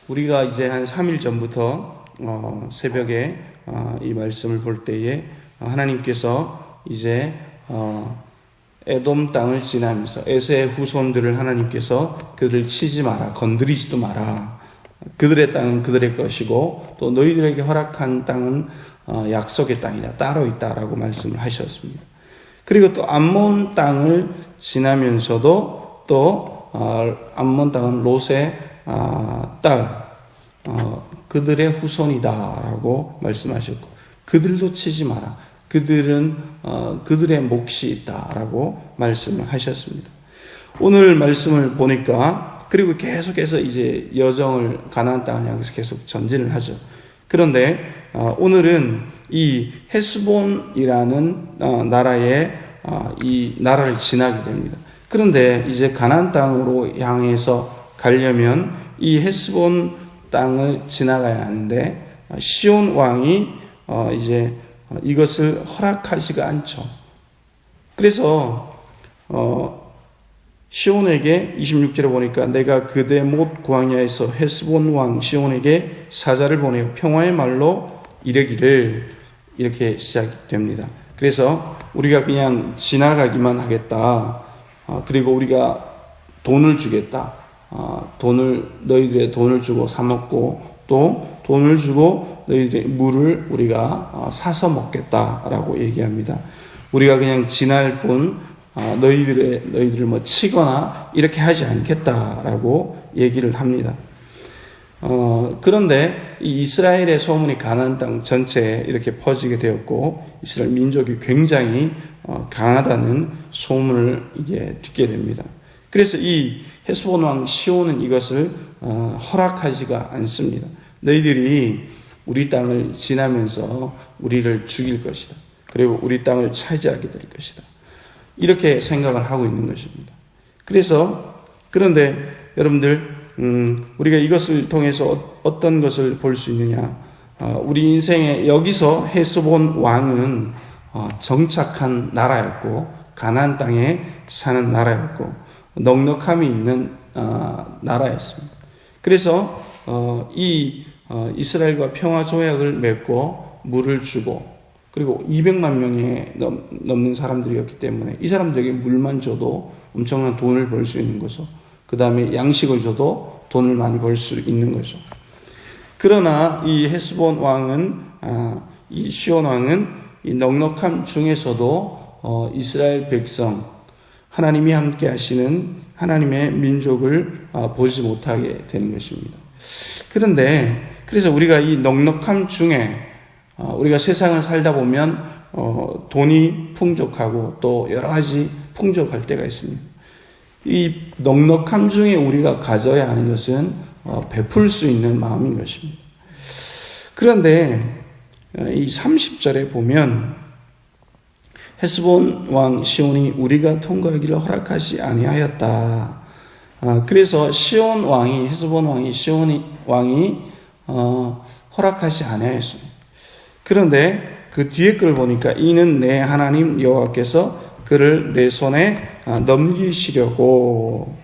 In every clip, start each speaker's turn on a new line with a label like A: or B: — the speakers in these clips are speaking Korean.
A: 우리가 이제 한 3일 전부터 새벽에 이 말씀을 볼 때에 하나님께서 이제 에돔 땅을 지나면서 에세의 후손들을 하나님께서 그들을 치지 마라, 건드리지도 마라. 그들의 땅은 그들의 것이고 또 너희들에게 허락한 땅은 약속의 땅이다, 따로 있다라고 말씀을 하셨습니다. 그리고 또 암몬 땅을 지나면서도 또 암몬 땅은 롯의 딸 그들의 후손이다라고 말씀하셨고 그들도 치지 마라. 그들은 그들의 몫이 있다라고 말씀을 하셨습니다. 오늘 말씀을 보니까 그리고 계속해서 이제 여정을 가나안 땅을 향해서 계속 전진을 하죠. 그런데 오늘은 이 헤스본이라는 나라의 이 나라를 지나게 됩니다. 그런데 이제 가나안 땅으로 향해서 가려면 이 헤스본 땅을 지나가야 하는데 시온 왕이 이제 이것을 허락하지가 않죠. 그래서 시온에게 26절에 보니까 내가 그대 못 광야에서 헤스본 왕 시온에게 사자를 보내어 평화의 말로 이르기를, 이렇게 시작됩니다. 그래서 우리가 그냥 지나가기만 하겠다. 그리고 우리가 돈을 주겠다. 너희들의 돈을 주고 사 먹고 또 돈을 주고 너희들의 물을 우리가 사서 먹겠다라고 얘기합니다. 우리가 그냥 지날 뿐 너희들을 뭐 치거나 이렇게 하지 않겠다라고 얘기를 합니다. 그런데 이 이스라엘의 소문이 가나안 땅 전체에 이렇게 퍼지게 되었고 이스라엘 민족이 굉장히 강하다는 소문을 이제 듣게 됩니다. 그래서 이 헤스본 왕 시온은 이것을 허락하지가 않습니다. 너희들이 우리 땅을 지나면서 우리를 죽일 것이다. 그리고 우리 땅을 차지하게 될 것이다. 이렇게 생각을 하고 있는 것입니다. 그런데 여러분들, 우리가 이것을 통해서 어떤 것을 볼 수 있느냐? 우리 인생에 여기서 헤스본 왕은 정착한 나라였고, 가나안 땅에 사는 나라였고, 넉넉함이 있는 나라였습니다. 그래서 이 이스라엘과 평화 조약을 맺고 물을 주고 그리고 200만 명에 넘는 사람들이었기 때문에 이 사람들에게 물만 줘도 엄청난 돈을 벌 수 있는 거죠. 그 다음에 양식을 줘도 돈을 많이 벌 수 있는 거죠. 그러나 이 헤스본 왕은, 이 시온 왕은 이 넉넉함 중에서도 이스라엘 백성, 하나님이 함께 하시는 하나님의 민족을 보지 못하게 되는 것입니다. 그래서 우리가 이 넉넉함 중에 우리가 세상을 살다 보면 돈이 풍족하고 또 여러 가지 풍족할 때가 있습니다. 이 넉넉함 중에 우리가 가져야 하는 것은 베풀 수 있는 마음인 것입니다. 그런데 이 30절에 보면 헤스본 왕 시온이 우리가 통과하기를 허락하지 아니하였다. 그래서 시온 왕이, 헤스본 왕이, 시온 왕이 허락하지 아니하였습니다. 그런데 그 뒤에 걸 보니까 이는 내 하나님 여호와께서 그를 내 손에 넘기시려고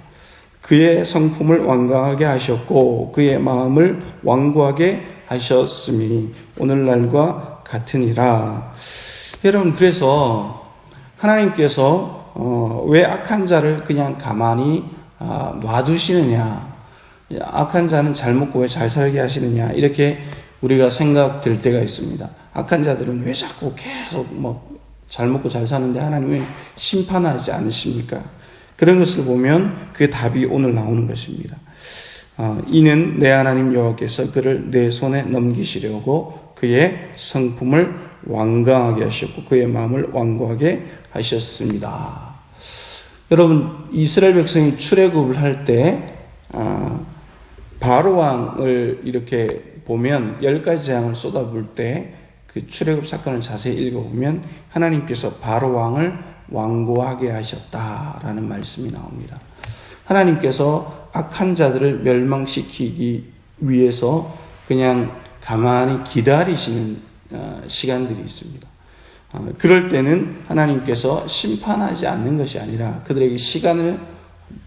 A: 그의 성품을 완강하게 하셨고 그의 마음을 완고하게 하셨으니 오늘날과 같으니라. 여러분, 그래서 하나님께서 왜 악한 자를 그냥 가만히 놔두시느냐, 악한 자는 잘 먹고 왜 잘 살게 하시느냐, 이렇게 우리가 생각될 때가 있습니다. 악한 자들은 왜 자꾸 계속 잘 먹고 잘 사는데 하나님은 심판하지 않으십니까? 그런 것을 보면 그 답이 오늘 나오는 것입니다. 이는 내 하나님 여호와께서 그를 내 손에 넘기시려고 그의 성품을 완강하게 하셨고 그의 마음을 완고하게 하셨습니다. 여러분, 이스라엘 백성이 출애굽을 할 때 바로 왕을 이렇게 보면 10가지 재앙을 쏟아부을 때 그 출애굽 사건을 자세히 읽어보면 하나님께서 바로 왕을 완고하게 하셨다라는 말씀이 나옵니다. 하나님께서 악한 자들을 멸망시키기 위해서 그냥 가만히 기다리시는 시간들이 있습니다. 그럴 때는 하나님께서 심판하지 않는 것이 아니라 그들에게 시간을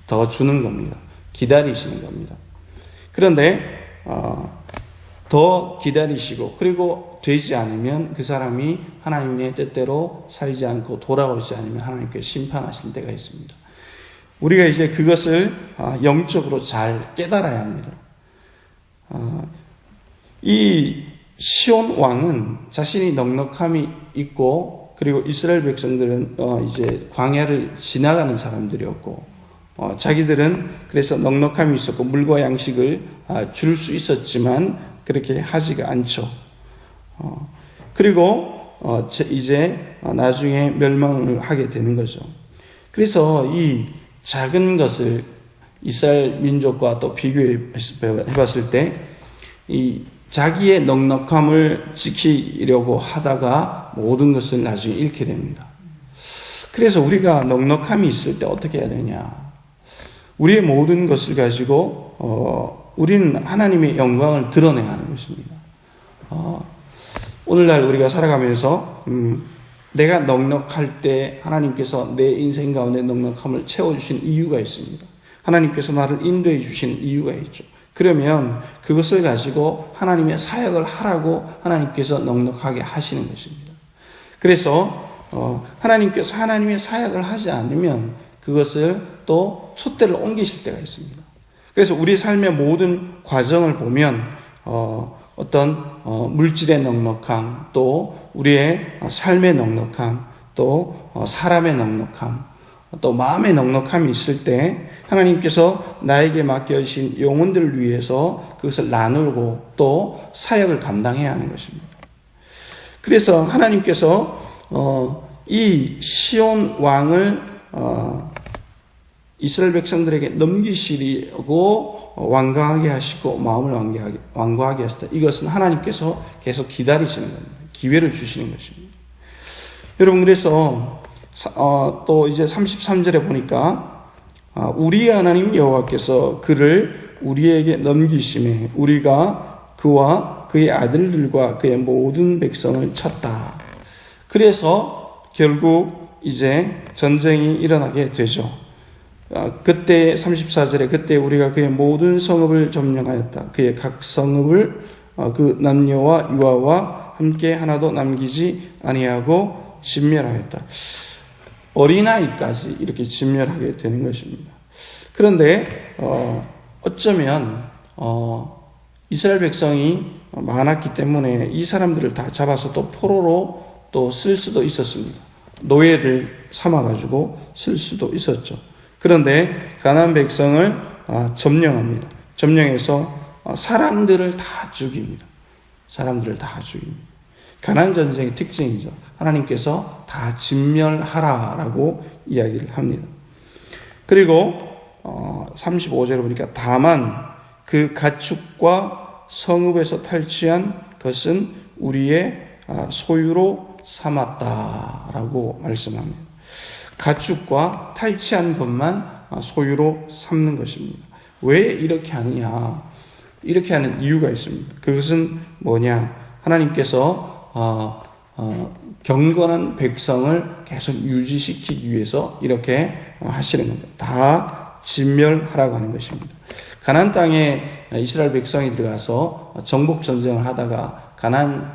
A: 더 주는 겁니다. 기다리시는 겁니다. 그런데 더 기다리시고, 그리고 되지 않으면 그 사람이 하나님의 뜻대로 살지 않고 돌아오지 않으면 하나님께 심판하실 때가 있습니다. 우리가 이제 그것을 영적으로 잘 깨달아야 합니다. 이 시온 왕은 자신이 넉넉함이 있고, 그리고 이스라엘 백성들은 이제 광야를 지나가는 사람들이었고, 자기들은 그래서 넉넉함이 있었고 물과 양식을 줄 수 있었지만 그렇게 하지가 않죠. 그리고 이제 나중에 멸망을 하게 되는 거죠. 그래서 이 작은 것을 이스라엘 민족과 또 비교해 봤을 때 이 자기의 넉넉함을 지키려고 하다가 모든 것을 나중에 잃게 됩니다. 그래서 우리가 넉넉함이 있을 때 어떻게 해야 되냐? 우리의 모든 것을 가지고 우리는 하나님의 영광을 드러내야 하는 것입니다. 오늘날 우리가 살아가면서 내가 넉넉할 때 하나님께서 내 인생 가운데 넉넉함을 채워주신 이유가 있습니다. 하나님께서 나를 인도해 주신 이유가 있죠. 그러면 그것을 가지고 하나님의 사역을 하라고 하나님께서 넉넉하게 하시는 것입니다. 그래서 하나님께서 하나님의 사역을 하지 않으면 그것을 또 촛대를 옮기실 때가 있습니다. 그래서 우리 삶의 모든 과정을 보면 어떤 물질의 넉넉함, 또 우리의 삶의 넉넉함, 또 사람의 넉넉함, 또 마음의 넉넉함이 있을 때 하나님께서 나에게 맡겨주신 영혼들을 위해서 그것을 나누고 또 사역을 감당해야 하는 것입니다. 그래서 하나님께서 이 시온 왕을 이스라엘 백성들에게 넘기시려고 완강하게 하시고 마음을 완고하게 하셨다. 이것은 하나님께서 계속 기다리시는 겁니다. 기회를 주시는 것입니다. 여러분, 그래서 또 이제 33절에 보니까 우리의 하나님 여호와께서 그를 우리에게 넘기심에 우리가 그와 그의 아들들과 그의 모든 백성을 쳤다. 그래서 결국 이제 전쟁이 일어나게 되죠. 그때 34절에 그때 우리가 그의 모든 성읍을 점령하였다. 그의 각 성읍을 그 남녀와 유아와 함께 하나도 남기지 아니하고 진멸하였다. 어린아이까지 이렇게 진멸하게 되는 것입니다. 그런데 어쩌면 이스라엘 백성이 많았기 때문에 이 사람들을 다 잡아서 또 포로로 또 쓸 수도 있었습니다. 노예를 삼아가지고 쓸 수도 있었죠. 그런데 가나안 백성을 점령합니다. 점령해서 사람들을 다 죽입니다. 사람들을 다 죽입니다. 가나안 전쟁의 특징이죠. 하나님께서 다 진멸하라라고 이야기를 합니다. 그리고 35절에 보니까 다만 그 가축과 성읍에서 탈취한 것은 우리의 소유로 삼았다라고 말씀합니다. 가축과 탈취한 것만 소유로 삼는 것입니다. 왜 이렇게 하느냐? 이렇게 하는 이유가 있습니다. 그것은 뭐냐? 하나님께서 경건한 백성을 계속 유지시키기 위해서 이렇게 하시는 겁니다. 다 진멸하라고 하는 것입니다. 가나안 땅에 이스라엘 백성이 들어가서 정복 전쟁을 하다가 가나안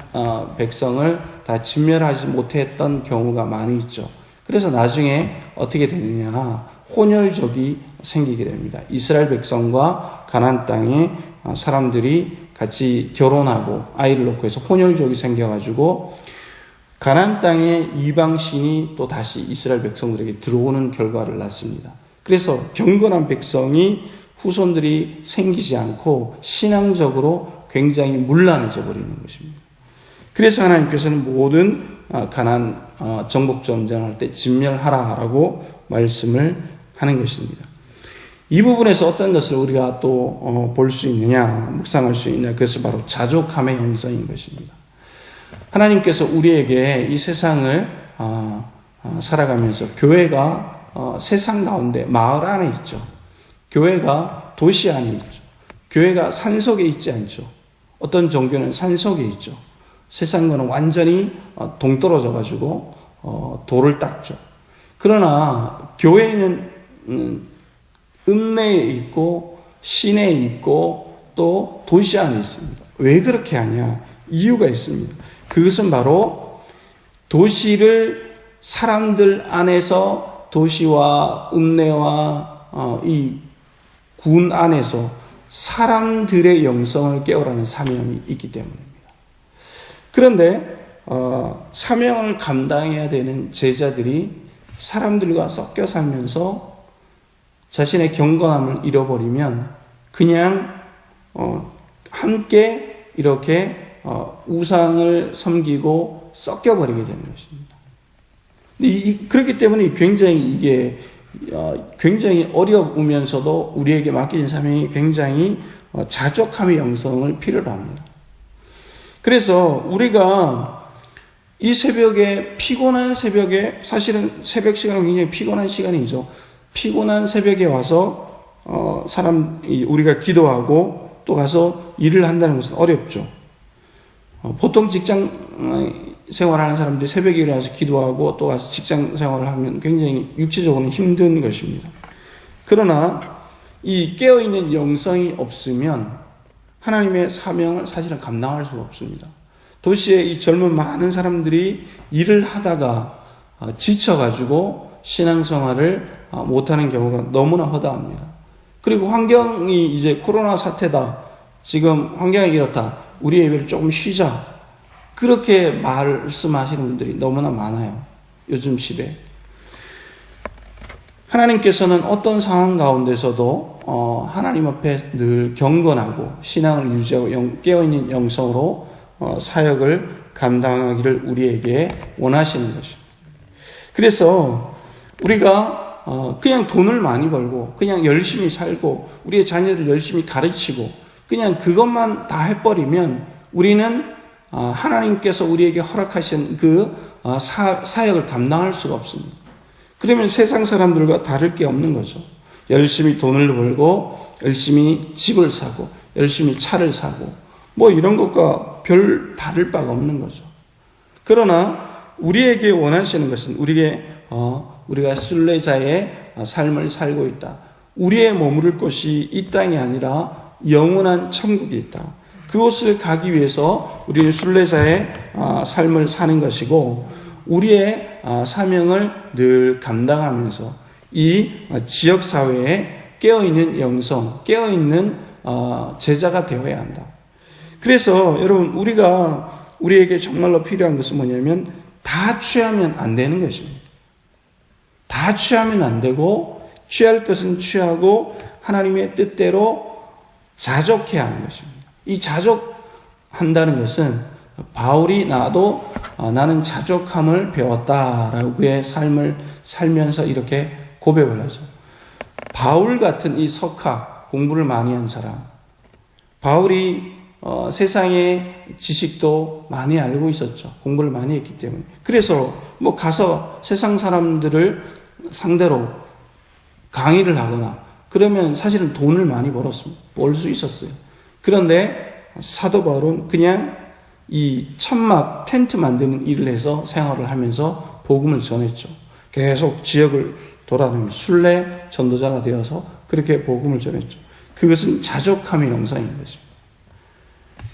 A: 백성을 다 진멸하지 못했던 경우가 많이 있죠. 그래서 나중에 어떻게 되느냐? 혼혈족이 생기게 됩니다. 이스라엘 백성과 가나안 땅의 사람들이 같이 결혼하고 아이를 낳고 해서 혼혈족이 생겨가지고 가나안 땅의 이방신이 또 다시 이스라엘 백성들에게 들어오는 결과를 낳습니다. 그래서 경건한 백성이 후손들이 생기지 않고 신앙적으로 굉장히 문란해져 버리는 것입니다. 그래서 하나님께서는 모든 가나안 정복 전쟁할 때 진멸하라라고 말씀을 하는 것입니다. 이 부분에서 어떤 것을 우리가 또 볼 수 있느냐, 묵상할 수 있느냐, 그것은 바로 자족함의 형성인 것입니다. 하나님께서 우리에게 이 세상을 살아가면서 교회가 세상 가운데 마을 안에 있죠. 교회가 도시 안에 있죠. 교회가 산속에 있지 않죠. 어떤 종교는 산속에 있죠. 세상과는 완전히 동떨어져 가지고 돌을 닦죠. 그러나 교회는 읍내에 있고 시내에 있고 또 또 도시 안에 있습니다. 왜 그렇게 하냐? 이유가 있습니다. 그것은 바로 도시를 사람들 안에서 도시와 읍내와 이 군 안에서 사람들의 영성을 깨우라는 사명이 있기 때문입니다. 그런데 사명을 감당해야 되는 제자들이 사람들과 섞여 살면서 자신의 경건함을 잃어버리면 그냥 함께 이렇게 우상을 섬기고 섞여버리게 되는 것입니다. 그렇기 때문에 굉장히 굉장히 어려우면서도 우리에게 맡겨진 사명이 굉장히 자족함의 영성을 필요로 합니다. 그래서 우리가 이 새벽에, 피곤한 새벽에, 사실은 새벽 시간은 굉장히 피곤한 시간이죠. 피곤한 새벽에 와서 우리가 기도하고 또 가서 일을 한다는 것은 어렵죠. 보통 직장 생활하는 사람들이 새벽에 일어나서 기도하고 또 가서 직장 생활을 하면 굉장히 육체적으로는 힘든 것입니다. 그러나 이 깨어있는 영성이 없으면 하나님의 사명을 사실은 감당할 수가 없습니다. 도시에 이 젊은 많은 사람들이 일을 하다가 지쳐가지고 신앙생활을 못하는 경우가 너무나 허다합니다. 그리고 환경이 이제 코로나 사태다. 지금 환경이 이렇다. 우리 예배를 조금 쉬자. 그렇게 말씀하시는 분들이 너무나 많아요. 요즘 시대에. 하나님께서는 어떤 상황 가운데서도 하나님 앞에 늘 경건하고 신앙을 유지하고 깨어있는 영성으로 사역을 감당하기를 우리에게 원하시는 것입니다. 그래서 우리가 그냥 돈을 많이 벌고 그냥 열심히 살고 우리의 자녀를 열심히 가르치고 그냥 그것만 다 해버리면 우리는 하나님께서 우리에게 허락하신 그 사역을 감당할 수가 없습니다. 그러면 세상 사람들과 다를 게 없는 거죠. 열심히 돈을 벌고 열심히 집을 사고 열심히 차를 사고 뭐 이런 것과 별 다를 바가 없는 거죠. 그러나 우리에게 원하시는 것은 우리가 순례자의 삶을 살고 있다. 우리의 머무를 곳이 이 땅이 아니라 영원한 천국이 있다. 그곳을 가기 위해서 우리는 순례자의 삶을 사는 것이고 우리의 사명을 늘 감당하면서 이 지역사회에 깨어있는 영성, 깨어있는 제자가 되어야 한다. 그래서 여러분 우리에게 정말로 필요한 것은 뭐냐면 다 취하면 안 되는 것입니다. 다 취하면 안 되고 취할 것은 취하고 하나님의 뜻대로 자족해야 하는 것입니다. 이 자족한다는 것은 바울이 나는 자족함을 배웠다라고 그의 삶을 살면서 이렇게 고백을 하죠. 바울 같은 이 석학, 공부를 많이 한 사람, 바울이 세상의 지식도 많이 알고 있었죠. 공부를 많이 했기 때문에. 그래서 가서 세상 사람들을 상대로 강의를 하거나 그러면 사실은 돈을 많이 벌 수 있었어요. 그런데 사도 바울은 그냥 이 천막, 텐트 만드는 일을 해서 생활을 하면서 복음을 전했죠. 계속 지역을 돌아다니면서 순례 전도자가 되어서 그렇게 복음을 전했죠. 그것은 자족함의 영상인 것입니다.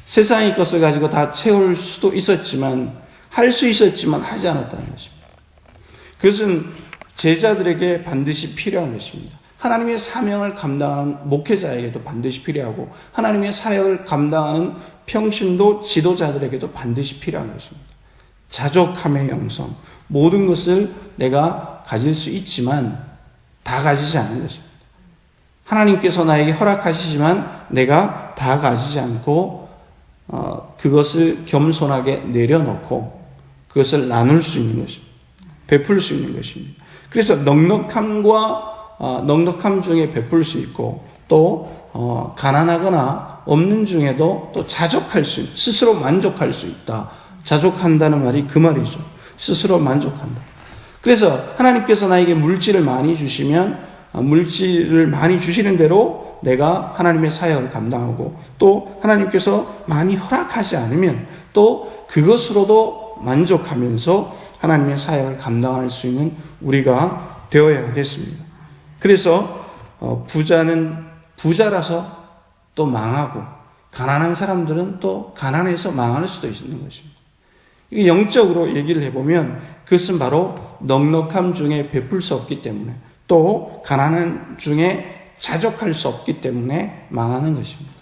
A: 세상의 것을 가지고 다 채울 수도 있었지만 할 수 있었지만 하지 않았다는 것입니다. 그것은 제자들에게 반드시 필요한 것입니다. 하나님의 사명을 감당하는 목회자에게도 반드시 필요하고 하나님의 사역을 감당하는 평신도 지도자들에게도 반드시 필요한 것입니다. 자족함의 영성, 모든 것을 내가 가질 수 있지만 다 가지지 않는 것입니다. 하나님께서 나에게 허락하시지만 내가 다 가지지 않고 그것을 겸손하게 내려놓고 그것을 나눌 수 있는 것입니다. 베풀 수 있는 것입니다. 그래서 넉넉함 중에 베풀 수 있고 또 가난하거나 없는 중에도 또 자족할 수 있는, 스스로 만족할 수 있다. 자족한다는 말이 그 말이죠. 스스로 만족한다. 그래서 하나님께서 나에게 물질을 많이 주시면 물질을 많이 주시는 대로 내가 하나님의 사역을 감당하고 또 하나님께서 많이 허락하지 않으면 또 그것으로도 만족하면서 하나님의 사역을 감당할 수 있는 우리가 되어야 하겠습니다. 그래서 부자는 부자라서 또 망하고 가난한 사람들은 또 가난해서 망할 수도 있는 것입니다. 이게 영적으로 얘기를 해보면 그것은 바로 넉넉함 중에 베풀 수 없기 때문에, 또 가난한 중에 자족할 수 없기 때문에 망하는 것입니다.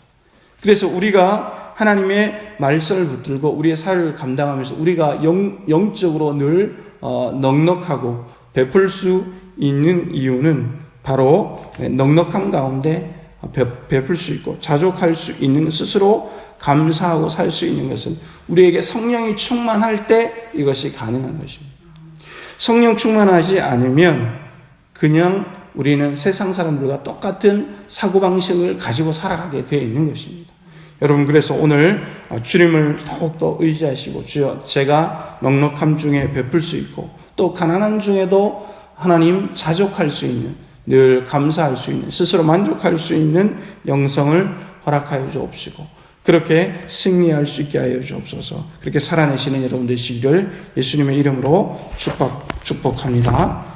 A: 그래서 우리가 하나님의 말씀을 붙들고 우리의 사회를 감당하면서 우리가 영적으로 늘 넉넉하고 베풀 수 있는 이유는 바로 넉넉함 가운데 베풀 수 있고 자족할 수 있는, 스스로 감사하고 살 수 있는 것은 우리에게 성령이 충만할 때 이것이 가능한 것입니다. 성령 충만하지 않으면 그냥 우리는 세상 사람들과 똑같은 사고방식을 가지고 살아가게 되어 있는 것입니다. 여러분, 그래서 오늘 주님을 더욱더 의지하시고, 주여 제가 넉넉함 중에 베풀 수 있고 또 가난한 중에도 하나님 자족할 수 있는, 늘 감사할 수 있는, 스스로 만족할 수 있는 영성을 허락하여 주옵시고 그렇게 승리할 수 있게 하여 주옵소서. 그렇게 살아내시는 여러분 되시기를 예수님의 이름으로 축복합니다.